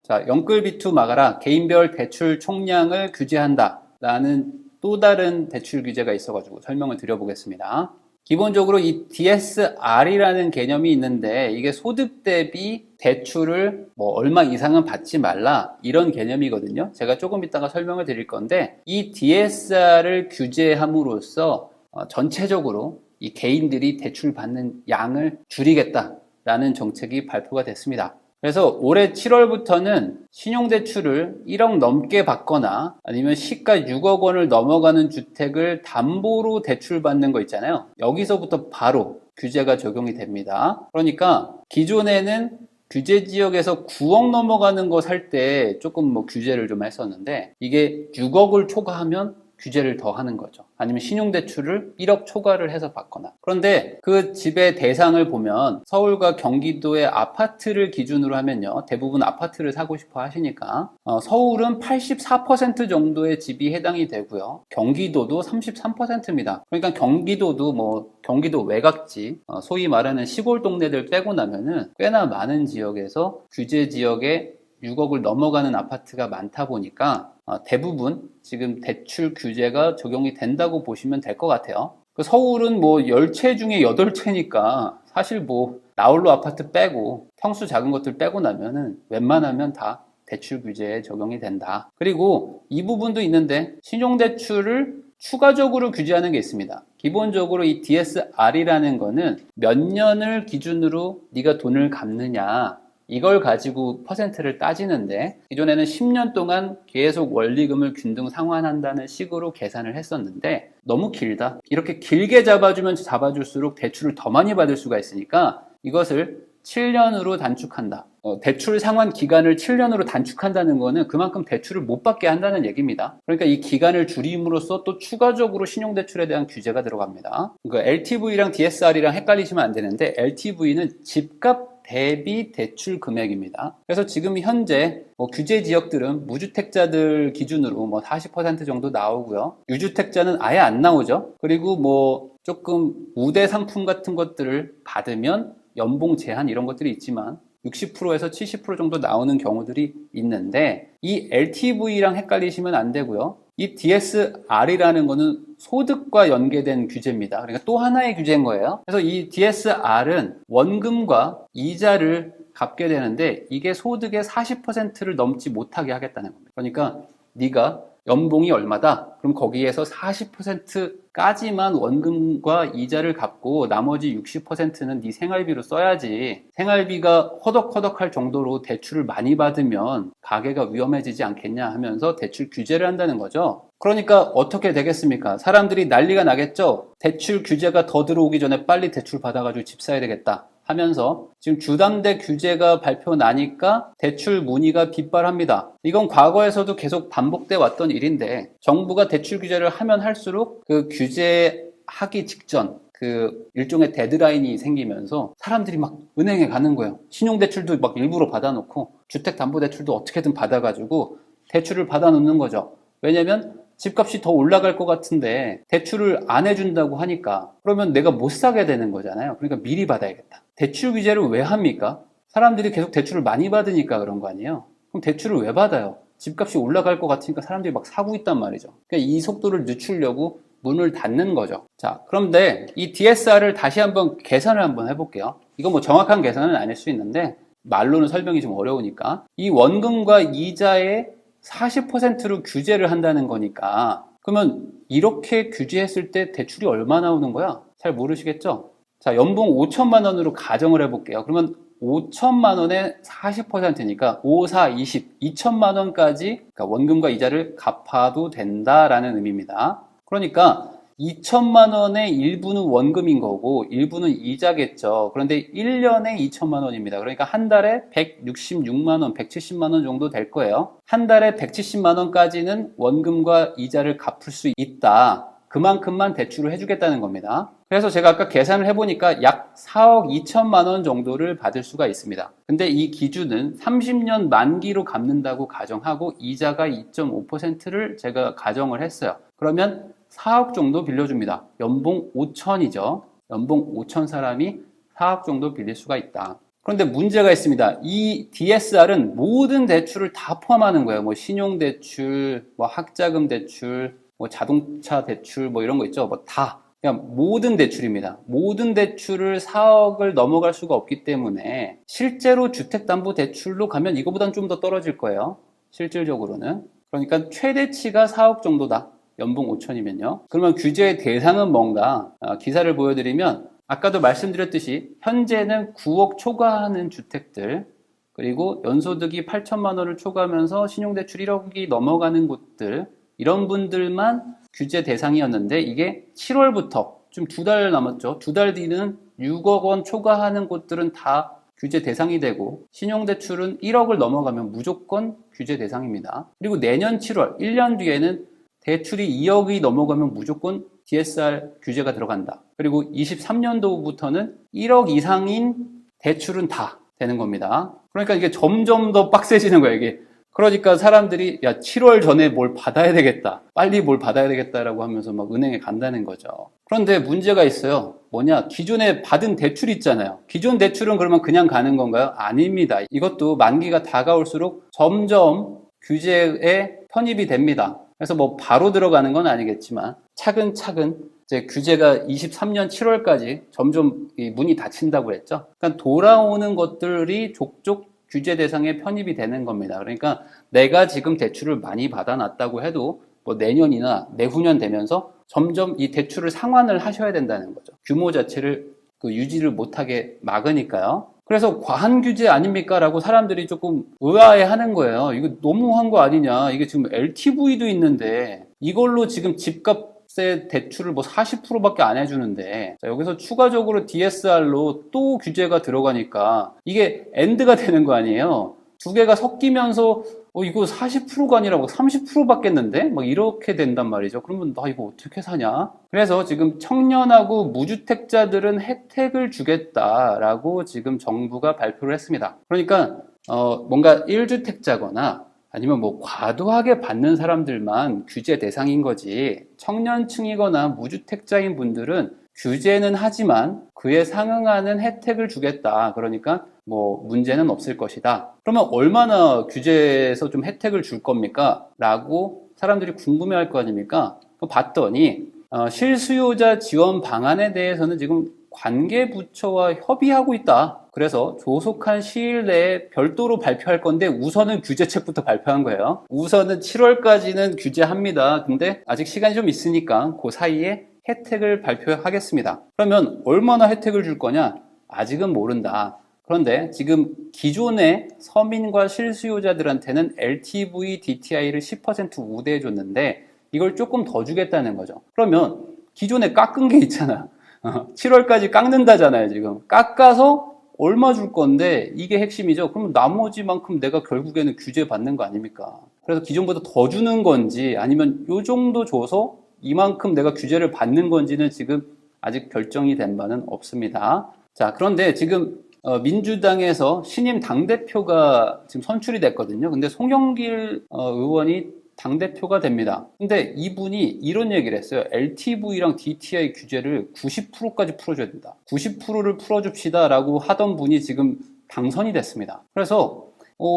자, 영끌비투 막아라. 개인별 대출 총량을 규제한다. 라는 또 다른 대출 규제가 있어가지고 설명을 드려보겠습니다. 기본적으로 이 DSR이라는 개념이 있는데 이게 소득 대비 대출을 뭐 얼마 이상은 받지 말라 이런 개념이거든요. 제가 조금 이따가 설명을 드릴 건데 이 DSR을 규제함으로써 전체적으로 이 개인들이 대출 받는 양을 줄이겠다라는 정책이 발표가 됐습니다. 그래서 올해 7월부터는 신용대출을 1억 넘게 받거나 아니면 시가 6억 원을 넘어가는 주택을 담보로 대출받는 거 있잖아요. 여기서부터 바로 규제가 적용이 됩니다. 그러니까 기존에는 규제 지역에서 9억 넘어가는 거 살 때 조금 뭐 규제를 좀 했었는데 이게 6억을 초과하면 규제를 더 하는 거죠. 아니면 신용대출을 1억 초과를 해서 받거나. 그런데 그 집의 대상을 보면 서울과 경기도의 아파트를 기준으로 하면요. 대부분 아파트를 사고 싶어 하시니까 서울은 84% 정도의 집이 해당이 되고요. 경기도도 33%입니다. 그러니까 경기도도 뭐 경기도 외곽지, 소위 말하는 시골 동네들 빼고 나면은 꽤나 많은 지역에서 규제 지역에 6억을 넘어가는 아파트가 많다 보니까 대부분 지금 대출 규제가 적용이 된다고 보시면 될 것 같아요. 서울은 뭐 10채 중에 8채니까 사실 뭐 나홀로 아파트 빼고 평수 작은 것들 빼고 나면은 웬만하면 다 대출 규제에 적용이 된다. 그리고 이 부분도 있는데 신용대출을 추가적으로 규제하는 게 있습니다. 기본적으로 이 DSR이라는 거는 몇 년을 기준으로 네가 돈을 갚느냐 이걸 가지고 퍼센트를 따지는데 기존에는 10년 동안 계속 원리금을 균등 상환한다는 식으로 계산을 했었는데 너무 길다. 이렇게 길게 잡아주면 잡아줄수록 대출을 더 많이 받을 수가 있으니까 이것을 7년으로 단축한다. 대출 상환 기간을 7년으로 단축한다는 거는 그만큼 대출을 못 받게 한다는 얘기입니다. 그러니까 이 기간을 줄임으로써 또 추가적으로 신용대출에 대한 규제가 들어갑니다. 그러니까 LTV랑 DSR이랑 헷갈리시면 안 되는데 LTV는 집값 대비 대출 금액입니다. 그래서 지금 현재 규제 지역들은 무주택자들 기준으로 40% 정도 나오고요. 유주택자는 아예 안 나오죠. 그리고 조금 우대 상품 같은 것들을 받으면 연봉 제한 이런 것들이 있지만 60%에서 70% 정도 나오는 경우들이 있는데 이 LTV랑 헷갈리시면 안 되고요. 이 DSR이라는 거는 소득과 연계된 규제입니다. 그러니까 또 하나의 규제인 거예요. 그래서 이 DSR은 원금과 이자를 갚게 되는데 이게 소득의 40%를 넘지 못하게 하겠다는 겁니다. 그러니까 네가 연봉이 얼마다? 그럼 거기에서 40%까지만 원금과 이자를 갚고 나머지 60%는 네 생활비로 써야지. 생활비가 허덕허덕할 정도로 대출을 많이 받으면 가계가 위험해지지 않겠냐 하면서 대출 규제를 한다는 거죠. 그러니까 어떻게 되겠습니까? 사람들이 난리가 나겠죠? 대출 규제가 더 들어오기 전에 빨리 대출 받아가지고 집 사야 되겠다 하면서 지금 주담대 규제가 발표 나니까 대출 문의가 빗발합니다. 이건 과거에서도 계속 반복돼 왔던 일인데 정부가 대출 규제를 하면 할수록 그 규제하기 직전 그 일종의 데드라인이 생기면서 사람들이 막 은행에 가는 거예요. 신용대출도 막 일부러 받아놓고 주택담보대출도 어떻게든 받아가지고 대출을 받아놓는 거죠. 왜냐면 집값이 더 올라갈 것 같은데 대출을 안 해준다고 하니까 그러면 내가 못 사게 되는 거잖아요. 그러니까 미리 받아야겠다. 대출 규제를 왜 합니까? 사람들이 계속 대출을 많이 받으니까 그런 거 아니에요. 그럼 대출을 왜 받아요? 집값이 올라갈 것 같으니까 사람들이 막 사고 있단 말이죠. 그러니까 이 속도를 늦추려고 문을 닫는 거죠. 자, 그런데 이 DSR을 다시 한번 계산을 한번 해볼게요. 이거 정확한 계산은 아닐 수 있는데 말로는 설명이 좀 어려우니까 이 원금과 이자의 40%로 규제를 한다는 거니까 그러면 이렇게 규제했을 때 대출이 얼마 나오는 거야? 잘 모르시겠죠? 자, 연봉 5천만 원으로 가정을 해볼게요. 그러면 5천만 원의 40%니까 5, 4, 20, 2천만 원까지 그러니까 원금과 이자를 갚아도 된다라는 의미입니다. 그러니까 2천만 원의 일부는 원금인 거고 일부는 이자겠죠. 그런데 1년에 2천만 원입니다. 그러니까 한 달에 166만 원, 170만 원 정도 될 거예요. 한 달에 170만 원까지는 원금과 이자를 갚을 수 있다. 그만큼만 대출을 해주겠다는 겁니다. 그래서 제가 아까 계산을 해보니까 약 4억 2천만 원 정도를 받을 수가 있습니다. 근데 이 기준은 30년 만기로 갚는다고 가정하고 이자가 2.5%를 제가 가정을 했어요. 그러면 4억 정도 빌려줍니다. 연봉 5천이죠. 연봉 5천 사람이 4억 정도 빌릴 수가 있다. 그런데 문제가 있습니다. 이 DSR은 모든 대출을 다 포함하는 거예요. 뭐 신용대출, 뭐 학자금 대출, 뭐 자동차 대출, 뭐 이런 거 있죠. 뭐 다. 그냥 모든 대출입니다. 모든 대출을 4억을 넘어갈 수가 없기 때문에 실제로 주택담보대출로 가면 이거보다는 좀 더 떨어질 거예요. 실질적으로는. 그러니까 최대치가 4억 정도다. 연봉 5천이면요. 그러면 규제의 대상은 뭔가? 기사를 보여드리면 아까도 말씀드렸듯이 현재는 9억 초과하는 주택들, 그리고 연소득이 8천만 원을 초과하면서 신용대출 1억이 넘어가는 곳들, 이런 분들만 규제 대상이었는데 이게 7월부터 좀 2달 남았죠. 2달 뒤는 6억 원 초과하는 곳들은 다 규제 대상이 되고 신용대출은 1억을 넘어가면 무조건 규제 대상입니다. 그리고 내년 7월, 1년 뒤에는 대출이 2억이 넘어가면 무조건 DSR 규제가 들어간다. 그리고 23년도부터는 1억 이상인 대출은 다 되는 겁니다. 그러니까 이게 점점 더 빡세지는 거예요, 이게. 그러니까 사람들이 7월 전에 뭘 받아야 되겠다. 빨리 뭘 받아야 되겠다라고 하면서 막 은행에 간다는 거죠. 그런데 문제가 있어요. 뭐냐? 기존에 받은 대출 있잖아요. 기존 대출은 그러면 그냥 가는 건가요? 아닙니다. 이것도 만기가 다가올수록 점점 규제에 편입이 됩니다. 그래서 뭐 바로 들어가는 건 아니겠지만 차근차근 이제 규제가 23년 7월까지 점점 문이 닫힌다고 했죠. 그러니까 돌아오는 것들이 족족 규제 대상에 편입이 되는 겁니다. 그러니까 내가 지금 대출을 많이 받아놨다고 해도 뭐 내년이나 내후년 되면서 점점 이 대출을 상환을 하셔야 된다는 거죠. 규모 자체를 유지를 못하게 막으니까요. 그래서 과한 규제 아닙니까? 라고 사람들이 조금 의아해 하는 거예요. 이거 너무한 거 아니냐. 이게 지금 LTV도 있는데 이걸로 지금 집값의 대출을 뭐 40%밖에 안 해주는데 여기서 추가적으로 DSR로 또 규제가 들어가니까 이게 엔드가 되는 거 아니에요. 두 개가 섞이면서 이거 40%가 아니라 30% 받겠는데? 막 이렇게 된단 말이죠. 그러면 나 이거 어떻게 사냐? 그래서 지금 청년하고 무주택자들은 혜택을 주겠다라고 지금 정부가 발표를 했습니다. 그러니까 뭔가 1주택자거나 아니면 뭐 과도하게 받는 사람들만 규제 대상인 거지 청년층이거나 무주택자인 분들은 규제는 하지만 그에 상응하는 혜택을 주겠다. 그러니까 뭐 문제는 없을 것이다. 그러면 얼마나 규제에서 좀 혜택을 줄 겁니까? 라고 사람들이 궁금해할 거 아닙니까? 봤더니 실수요자 지원 방안에 대해서는 지금 관계부처와 협의하고 있다. 그래서 조속한 시일 내에 별도로 발표할 건데 우선은 규제책부터 발표한 거예요. 우선은 7월까지는 규제합니다. 근데 아직 시간이 좀 있으니까 그 사이에 혜택을 발표하겠습니다. 그러면 얼마나 혜택을 줄 거냐? 아직은 모른다. 그런데 지금 기존의 서민과 실수요자들한테는 LTV, DTI를 10% 우대해 줬는데 이걸 조금 더 주겠다는 거죠. 그러면 기존에 깎은 게 있잖아. 7월까지 깎는다잖아요, 지금. 깎아서 얼마 줄 건데 이게 핵심이죠. 그럼 나머지만큼 내가 결국에는 규제 받는 거 아닙니까? 그래서 기존보다 더 주는 건지 아니면 요 정도 줘서 이만큼 내가 규제를 받는 건지는 지금 아직 결정이 된 바는 없습니다. 자, 그런데 지금 민주당에서 신임 당대표가 지금 선출이 됐거든요. 근데 송영길 의원이 당대표가 됩니다. 근데 이분이 이런 얘기를 했어요. LTV랑 DTI 규제를 90%까지 풀어줘야 된다. 90%를 풀어줍시다 라고 하던 분이 지금 당선이 됐습니다. 그래서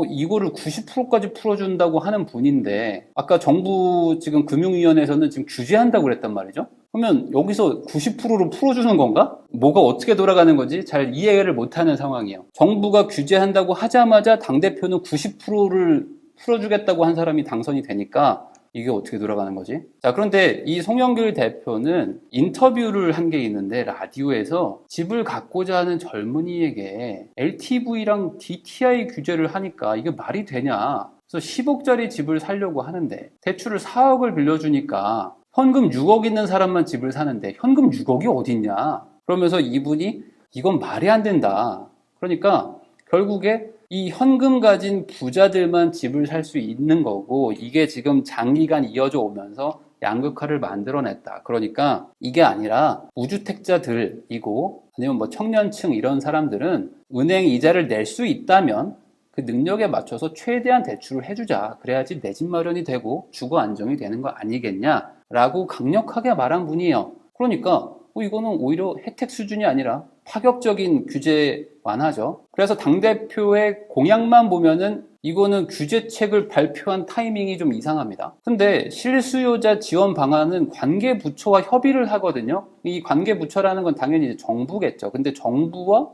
이거를 90%까지 풀어준다고 하는 분인데 아까 정부 지금 금융위원회에서는 지금 규제한다고 그랬단 말이죠. 그러면 여기서 90%로 풀어주는 건가? 뭐가 어떻게 돌아가는 건지 잘 이해를 못하는 상황이에요. 정부가 규제한다고 하자마자 당대표는 90%를 풀어주겠다고 한 사람이 당선이 되니까 이게 어떻게 돌아가는 거지? 자, 그런데 이 송영길 대표는 인터뷰를 한 게 있는데 라디오에서 집을 갖고자 하는 젊은이에게 LTV랑 DTI 규제를 하니까 이게 말이 되냐? 그래서 10억짜리 집을 사려고 하는데 대출을 4억을 빌려주니까 현금 6억 있는 사람만 집을 사는데 현금 6억이 어딨냐? 그러면서 이분이 이건 말이 안 된다. 그러니까 결국에 이 현금 가진 부자들만 집을 살 수 있는 거고 이게 지금 장기간 이어져 오면서 양극화를 만들어냈다. 그러니까 이게 아니라 무주택자들이고 아니면 뭐 청년층 이런 사람들은 은행 이자를 낼 수 있다면 그 능력에 맞춰서 최대한 대출을 해주자. 그래야지 내 집 마련이 되고 주거 안정이 되는 거 아니겠냐라고 강력하게 말한 분이에요. 그러니까 이거는 오히려 혜택 수준이 아니라 파격적인 규제 완화죠. 그래서 당대표의 공약만 보면은 이거는 규제책을 발표한 타이밍이 좀 이상합니다. 근데 실수요자 지원 방안은 관계부처와 협의를 하거든요. 이 관계부처라는 건 당연히 이제 정부겠죠. 근데 정부와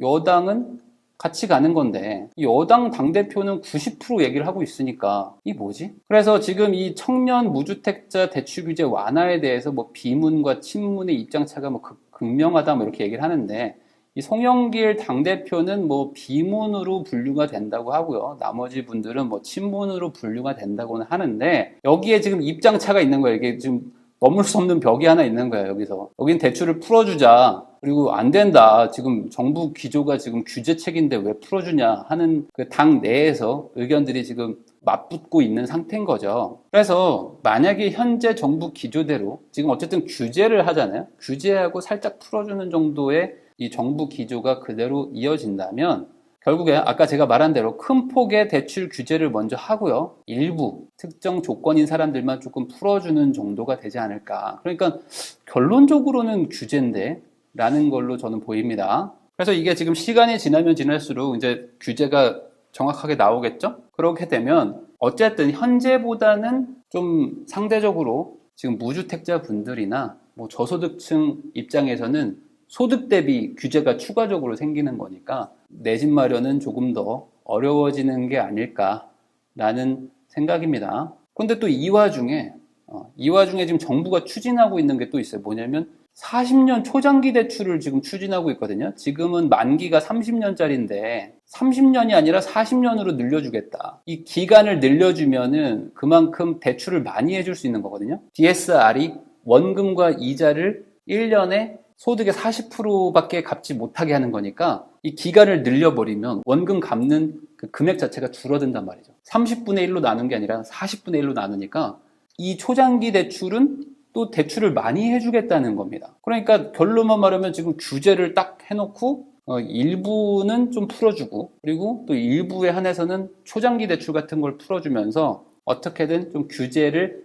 여당은 같이 가는 건데 여당 당대표는 90% 얘기를 하고 있으니까 이 뭐지? 그래서 지금 이 청년 무주택자 대출 규제 완화에 대해서 뭐 비문과 친문의 입장차가 뭐 극명하다 뭐 이렇게 얘기를 하는데 이 송영길 당대표는 뭐 비문으로 분류가 된다고 하고요. 나머지 분들은 뭐 친문으로 분류가 된다고는 하는데 여기에 지금 입장차가 있는 거예요. 이게 지금 넘을 수 없는 벽이 하나 있는 거예요. 여기서. 여긴 대출을 풀어주자. 그리고 안 된다. 지금 정부 기조가 지금 규제책인데 왜 풀어주냐 하는 그 당 내에서 의견들이 지금 맞붙고 있는 상태인 거죠. 그래서 만약에 현재 정부 기조대로 지금 어쨌든 규제를 하잖아요. 규제하고 살짝 풀어주는 정도의 이 정부 기조가 그대로 이어진다면 결국에 아까 제가 말한 대로 큰 폭의 대출 규제를 먼저 하고요. 일부 특정 조건인 사람들만 조금 풀어주는 정도가 되지 않을까. 그러니까 결론적으로는 규제인데 라는 걸로 저는 보입니다. 그래서 이게 지금 시간이 지나면 지날수록 이제 규제가 정확하게 나오겠죠? 그렇게 되면 어쨌든 현재보다는 좀 상대적으로 지금 무주택자 분들이나 뭐 저소득층 입장에서는 소득 대비 규제가 추가적으로 생기는 거니까 내 집 마련은 조금 더 어려워지는 게 아닐까라는 생각입니다. 그런데 또 이 와중에 지금 정부가 추진하고 있는 게 또 있어요. 뭐냐면 40년 초장기 대출을 지금 추진하고 있거든요. 지금은 만기가 30년짜리인데 30년이 아니라 40년으로 늘려주겠다. 이 기간을 늘려주면은 그만큼 대출을 많이 해줄 수 있는 거거든요. DSR이 원금과 이자를 1년에 소득의 40%밖에 갚지 못하게 하는 거니까 이 기간을 늘려버리면 원금 갚는 그 금액 자체가 줄어든단 말이죠. 30분의 1로 나눈 게 아니라 40분의 1로 나누니까 이 초장기 대출은 또 대출을 많이 해주겠다는 겁니다. 그러니까 결론만 말하면 지금 규제를 딱 해놓고 일부는 좀 풀어주고 그리고 또 일부에 한해서는 초장기 대출 같은 걸 풀어주면서 어떻게든 좀 규제를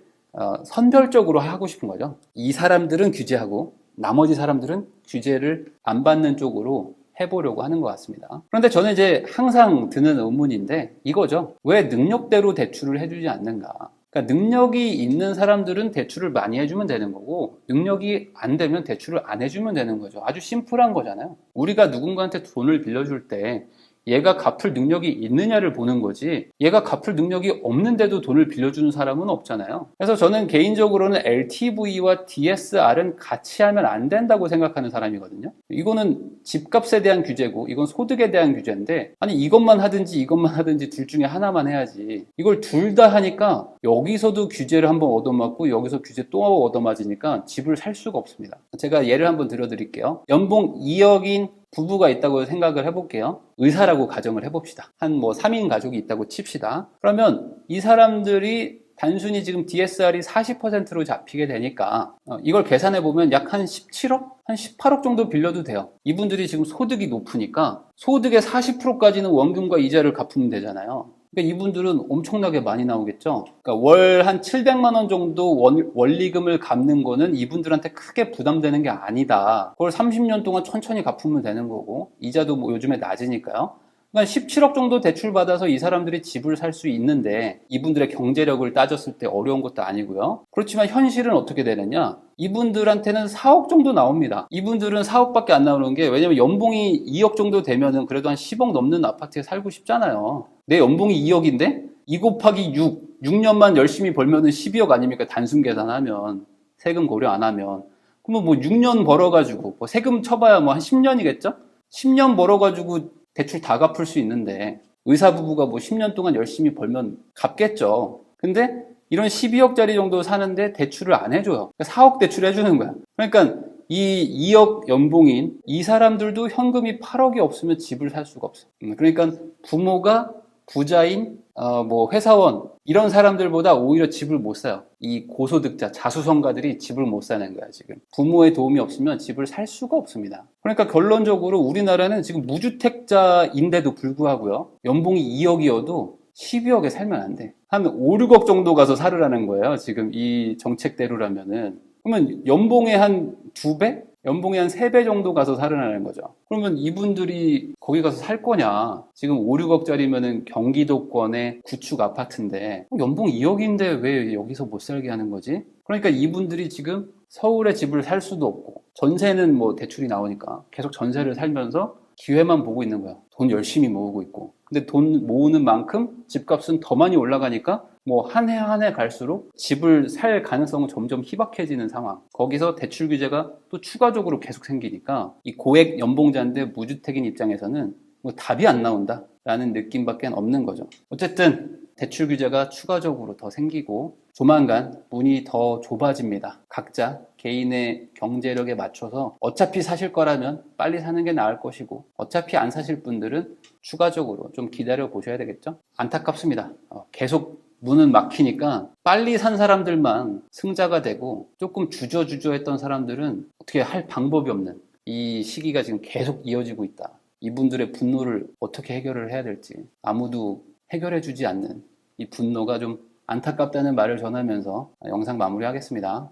선별적으로 하고 싶은 거죠. 이 사람들은 규제하고 나머지 사람들은 규제를 안 받는 쪽으로 해보려고 하는 것 같습니다. 그런데 저는 이제 항상 드는 의문인데 이거죠. 왜 능력대로 대출을 해주지 않는가? 그러니까 능력이 있는 사람들은 대출을 많이 해주면 되는 거고 능력이 안 되면 대출을 안 해주면 되는 거죠. 아주 심플한 거잖아요. 우리가 누군가한테 돈을 빌려줄 때 얘가 갚을 능력이 있느냐를 보는 거지 얘가 갚을 능력이 없는데도 돈을 빌려주는 사람은 없잖아요. 그래서 저는 개인적으로는 LTV와 DSR은 같이 하면 안 된다고 생각하는 사람이거든요. 이거는 집값에 대한 규제고 이건 소득에 대한 규제인데 아니 이것만 하든지 둘 중에 하나만 해야지 이걸 둘 다 하니까 여기서도 규제를 한번 얻어맞고 여기서 규제 또 얻어맞으니까 집을 살 수가 없습니다. 제가 예를 한번 들어드릴게요. 연봉 2억인 부부가 있다고 생각을 해볼게요. 의사라고 가정을 해봅시다. 한 뭐 3인 가족이 있다고 칩시다. 그러면 이 사람들이 단순히 지금 DSR이 40%로 잡히게 되니까 이걸 계산해보면 약 한 17억? 한 18억 정도 빌려도 돼요. 이분들이 지금 소득이 높으니까 소득의 40%까지는 원금과 이자를 갚으면 되잖아요. 그러니까 이분들은 엄청나게 많이 나오겠죠. 그러니까 월 한 700만 원 정도 원리금을 갚는 거는 이분들한테 크게 부담되는 게 아니다. 그걸 30년 동안 천천히 갚으면 되는 거고 이자도 뭐 요즘에 낮으니까요. 그러니까 17억 정도 대출 받아서 이 사람들이 집을 살 수 있는데 이분들의 경제력을 따졌을 때 어려운 것도 아니고요. 그렇지만 현실은 어떻게 되느냐? 이분들한테는 4억 정도 나옵니다. 이분들은 4억밖에 안 나오는 게 왜냐면 연봉이 2억 정도 되면은 그래도 한 10억 넘는 아파트에 살고 싶잖아요. 내 연봉이 2억인데 2 곱하기 6년만 열심히 벌면은 12억 아닙니까? 단순 계산하면 세금 고려 안 하면 그러면 뭐 6년 벌어가지고 뭐 세금 쳐봐야 뭐 한 10년이겠죠? 10년 벌어가지고 대출 다 갚을 수 있는데 의사 부부가 뭐 10년 동안 열심히 벌면 갚겠죠. 근데 이런 12억짜리 정도 사는데 대출을 안 해줘요. 그러니까 4억 대출 해주는 거야. 그러니까 이 2억 연봉인 이 사람들도 현금이 8억이 없으면 집을 살 수가 없어. 그러니까 부모가 부자인 뭐 회사원 이런 사람들보다 오히려 집을 못 사요. 이 고소득자 자수성가들이 집을 못 사는 거야 지금. 부모의 도움이 없으면 집을 살 수가 없습니다. 그러니까 결론적으로 우리나라는 지금 무주택자인데도 불구하고요. 연봉이 2억이어도 12억에 살면 안 돼. 한 5, 6억 정도 가서 살으라는 거예요. 지금 이 정책대로라면은. 그러면 연봉의 한 2배? 연봉이 한 3배 정도 가서 살으라는 거죠. 그러면 이분들이 거기 가서 살 거냐? 지금 5, 6억짜리면은 경기도권의 구축 아파트인데 연봉 2억인데 왜 여기서 못 살게 하는 거지? 그러니까 이분들이 지금 서울에 집을 살 수도 없고 전세는 뭐 대출이 나오니까 계속 전세를 살면서 기회만 보고 있는 거야. 돈 열심히 모으고 있고. 근데 돈 모으는 만큼 집값은 더 많이 올라가니까 뭐 한 해 한 해 갈수록 집을 살 가능성은 점점 희박해지는 상황. 거기서 대출 규제가 또 추가적으로 계속 생기니까 이 고액 연봉자인데 무주택인 입장에서는 뭐 답이 안 나온다라는 느낌밖에 없는 거죠. 어쨌든 대출 규제가 추가적으로 더 생기고 조만간 문이 더 좁아집니다. 각자 개인의 경제력에 맞춰서 어차피 사실 거라면 빨리 사는 게 나을 것이고 어차피 안 사실 분들은 추가적으로 좀 기다려 보셔야 되겠죠. 안타깝습니다. 계속 문은 막히니까 빨리 산 사람들만 승자가 되고 조금 주저주저 했던 사람들은 어떻게 할 방법이 없는 이 시기가 지금 계속 이어지고 있다. 이분들의 분노를 어떻게 해결을 해야 될지 아무도 해결해 주지 않는 이 분노가 좀 안타깝다는 말을 전하면서 영상 마무리하겠습니다.